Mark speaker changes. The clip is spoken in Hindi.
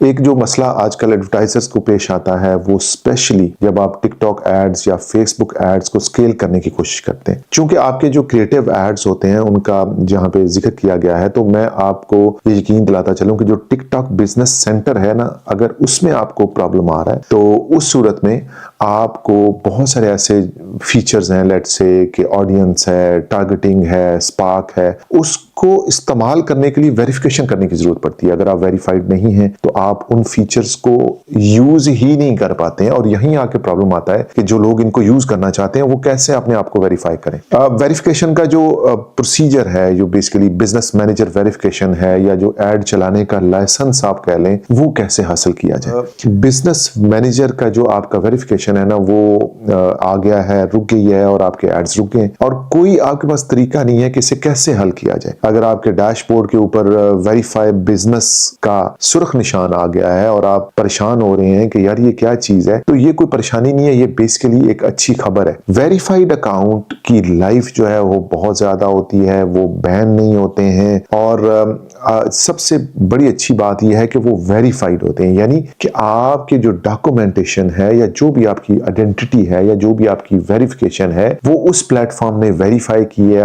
Speaker 1: एक जो मसला आजकल एडवर्टाइजर्स को पेश आता है वो स्पेशली जब आप टिकटॉक एड्स या फेसबुक एड्स को स्केल करने की कोशिश करते हैं, क्योंकि आपके जो क्रिएटिव एड्स होते हैं उनका जहां पे जिक्र किया गया है, तो मैं आपको ये यकीन दिलाता चलूं कि जो टिकटॉक बिजनेस सेंटर है ना, अगर उसमें आपको प्रॉब्लम आ रहा है तो उस सूरत में आपको बहुत सारे ऐसे फीचर्स हैं, लेट्स से कि ऑडियंस है, टारगेटिंग है, स्पार्क है, उसको इस्तेमाल करने के लिए वेरिफिकेशन करने की जरूरत पड़ती है। अगर आप वेरीफाइड नहीं हैं तो आप उन फीचर्स को यूज ही नहीं कर पाते हैं, और यहीं आके प्रॉब्लम आता है कि जो लोग इनको यूज करना चाहते हैं वो कैसे अपने आप को वेरीफाई करें। वेरिफिकेशन का जो प्रोसीजर है, जो बेसिकली बिजनेस मैनेजर वेरिफिकेशन है, या जो एड चलाने का लाइसेंस आप कह लें, वो कैसे हासिल किया जाए। बिजनेस मैनेजर का जो आपका वेरिफिकेशन है ना, वो आ गया है, रुक गई है, और आपके एड्स रुक गए, और कोई आपके पास तरीका नहीं है कि इसे कैसे हल किया जाए। अगर आपके डैशबोर्ड के ऊपर वेरीफाई बिजनेस का सुर्ख निशान आ गया है और आप परेशान हो रहे हैं कि यार ये क्या चीज है, तो ये कोई परेशानी नहीं है, ये बेसिकली एक अच्छी खबर है। वेरीफाइड अकाउंट की लाइफ जो है वो बहुत ज्यादा होती है, वो बैन नहीं होते हैं, और सबसे बड़ी अच्छी बात यह है कि वो वेरीफाइड होते हैं, यानी कि आपके जो डॉक्यूमेंटेशन है या जो भी आपकी आइडेंटिटी है या जो भी आपकी वेरिफिकेशन है वो उस प्लेटफॉर्म ने वेरीफाई की है।